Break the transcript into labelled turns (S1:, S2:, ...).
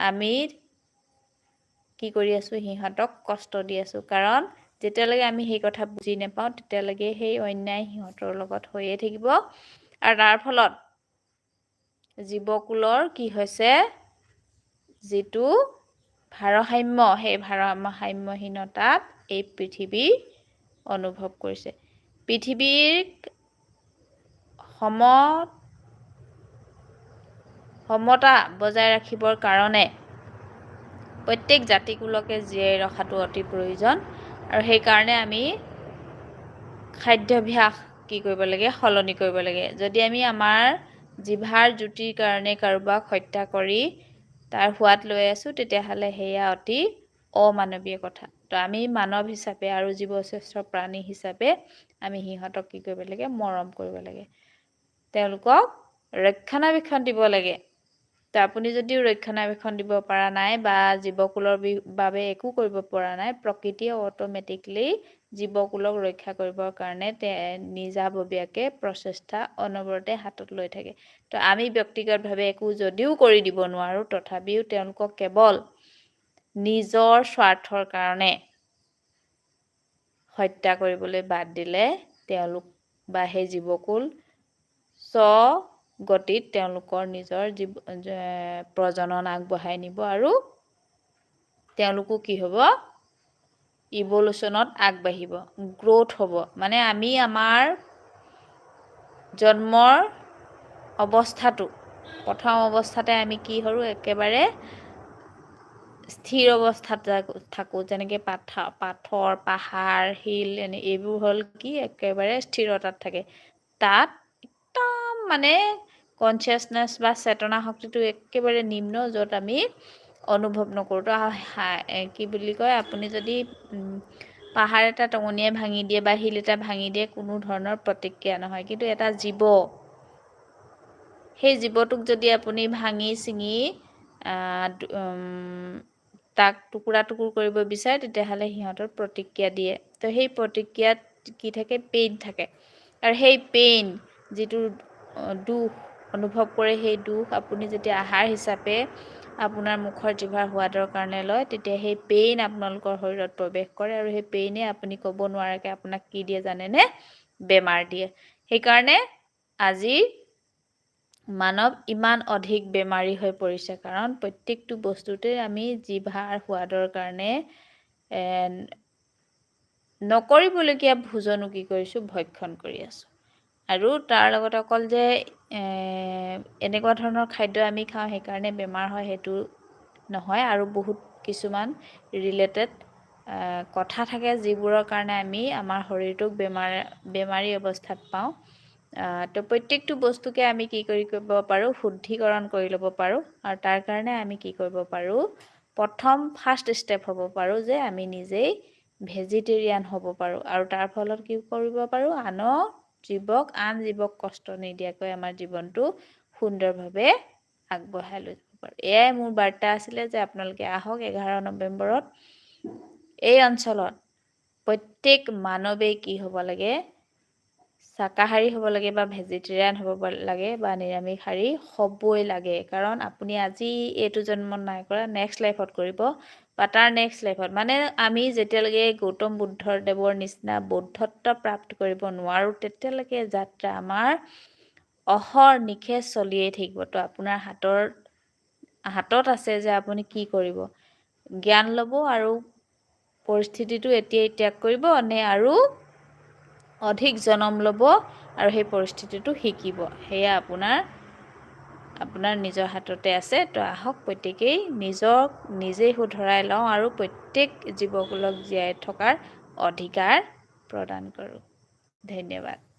S1: আমি কি কৰি আছোঁ সিহঁতক কষ্ট দি আছোঁ কাৰণ যেতিয়ালৈকে আমি সেই কথা বুজি নাপাওঁ তেতিয়ালৈকে সেই অন্যায় সিহঁতৰ লগত হৈয়ে থাকিব আৰু তাৰ ফলত জীৱকুলৰ কি হৈছে যিটো ভাৰসাম্য সেই ভাৰসাম্যহীনতাত এই পৃথিৱী অনুভৱ কৰিছে পৃথিৱীৰ সমতা বজাই ৰাখিবৰ কাৰণে প্ৰত্যেক জাতিকুলকে জীয়াই ৰখাটো অতি প্ৰয়োজন আৰু সেইকাৰণে আমি খাদ্যাভ্যাস কি কৰিব লাগে সলনি কৰিব লাগে যদি আমি আমাৰ জিভাৰ জুতিৰ কাৰণে কাৰোবাক হত্যা কৰি তাৰ সোৱাদ লৈ আছোঁ তেতিয়াহ'লে সেয়া অতি অমানৱীয় কথা তো আমি মানৱ হিচাপে আৰু জীৱশ্ৰেষ্ঠ প্ৰাণী হিচাপে আমি সিহঁতক কি কৰিব লাগে মৰম কৰিব লাগে তেওঁলোকক ৰক্ষণাবেক্ষণ দিব লাগে তো আপুনি যদি ৰক্ষণাবেক্ষণ দিব পৰা নাই বা জীৱকুলৰ বাবে একো কৰিব পৰা নাই প্ৰকৃতিয়ে অট'মেটিকলি জীৱকুলক ৰক্ষা কৰিবৰ কাৰণে নিজাববীয়াকৈ প্ৰচেষ্টা অনবৰতে হাতত লৈ থাকে তো আমি ব্যক্তিগতভাৱে একো যদিও কৰি দিব নোৱাৰোঁ তথাপিও তেওঁলোকক কেৱল নিজৰ স্বাৰ্থৰ কাৰণে হত্যা কৰিবলৈ বাদ দিলে তেওঁলোক বা সেই জীৱকুল গতিত তেওঁলোকৰ নিজৰ প্ৰজনন আগবঢ়াই নিব আৰু তেওঁলোকো কি হ'ব ইভলিউশ্যনত আগবাঢ়িব গ্ৰ'থ হ'ব মানে আমি আমাৰ জন্মৰ অৱস্থাটো প্ৰথম অৱস্থাতে আমি কি কৰোঁ একেবাৰে স্থিৰ অৱস্থাত থাকোঁ যেনেকৈ পাথৰ পাহাৰ শিল এইবোৰ হ'ল কি একেবাৰে স্থিৰতাত থাকে তাত একদম মানে কনচিয়াছনেছ বা চেতনা শক্তিটো একেবাৰে নিম্ন য'ত আমি অনুভৱ নকৰোঁ তো কি বুলি কয় আপুনি যদি পাহাৰ এটা টঙনিয়াই ভাঙি দিয়ে বা শিল এটা ভাঙি দিয়ে কোনো ধৰণৰ প্ৰতিক্ৰিয়া নহয় কিন্তু এটা জীৱ সেই জীৱটোক যদি আপুনি ভাঙি ছিঙি তাক টুকুৰা টুকুৰ কৰিব বিচাৰে তেতিয়াহ'লে সিহঁতৰ প্ৰতিক্ৰিয়া দিয়ে তো সেই প্ৰতিক্ৰিয়াত কি থাকে পেইন থাকে আৰু সেই পেইন যিটো দুখ অনুভৱ কৰে সেই দুখ আপুনি যেতিয়া আহাৰ হিচাপে আপোনাৰ মুখৰ জিভাৰ সোৱাদৰ কাৰণে লয় তেতিয়া সেই পেইন আপোনালোকৰ শৰীৰত প্ৰৱেশ কৰে আৰু সেই পেইনে আপুনি ক'ব নোৱাৰাকৈ আপোনাক কি দিয়ে জানেনে বেমাৰ দিয়ে সেইকাৰণে আজি মানৱ ইমান অধিক বেমাৰী হৈ পৰিছে কাৰণ প্ৰত্যেকটো বস্তুতে আমি জিভাৰ সোৱাদৰ কাৰণে নকৰিবলগীয়া ভোজনো কি কৰিছোঁ ভক্ষণ কৰি আছোঁ আৰু তাৰ লগত অকল যে এনেকুৱা ধৰণৰ খাদ্য আমি খাওঁ সেইকাৰণে বেমাৰ হয় সেইটো নহয় আৰু বহুত কিছুমান ৰিলেটেড কথা থাকে যিবোৰৰ কাৰণে আমি আমাৰ শৰীৰটোক বেমাৰী অৱস্থাত পাওঁ তো প্ৰত্যেকটো বস্তুকে আমি কি কৰিব পাৰোঁ শুদ্ধিকৰণ কৰি ল'ব পাৰোঁ আৰু তাৰ কাৰণে আমি কি কৰিব পাৰোঁ ফাৰ্ষ্ট ষ্টেপ হ'ব পাৰোঁ যে আমি নিজেই ভেজিটেৰিয়ান হ'ব পাৰোঁ আৰু তাৰ ফলত কি কৰিব পাৰোঁ আন জীৱক কষ্ট নিদিয়াকৈ আমাৰ জীৱনটো সুন্দৰভাৱে আগবঢ়াই লৈ যাব পাৰোঁ এয়াই মোৰ বাৰ্তা আছিলে যে আপোনালোকে আহক 11 নৱেম্বৰত এই অঞ্চলত প্ৰত্যেক মানৱেই কি হ'ব লাগে শাকাহাৰী হ'ব লাগে বা ভেজিটেৰিয়ান হ'ব লাগে বা নিৰামিষহাৰী হ'বই লাগে কাৰণ আপুনি আজি এইটো জন্মত নাই কৰা নেক্সট লাইফত কৰিব বা তাৰ নেক্সট লাইফত মানে আমি যেতিয়ালৈকে গৌতম বুদ্ধদেৱৰ নিচিনা বৌদ্ধত্ব প্ৰাপ্ত কৰিব নোৱাৰোঁ তেতিয়ালৈকে যাত্ৰা আমাৰ অহৰ নিশে চলিয়ে থাকিব তো আপোনাৰ হাতত আছে যে আপুনি কি কৰিব জ্ঞান ল'ব আৰু পৰিস্থিতিটো এতিয়াই ত্যাগ কৰিব নে আৰু অধিক জনম ল'ব আৰু সেই পৰিস্থিতিটো শিকিব সেয়া আপোনাৰ নিজৰ হাততে আছে তো আহক প্ৰত্যেকেই নিজেই শুধৰাই লওঁ আৰু প্ৰত্যেক জীৱকুলক জীয়াই থকাৰ অধিকাৰ প্ৰদান কৰোঁ ধন্যবাদ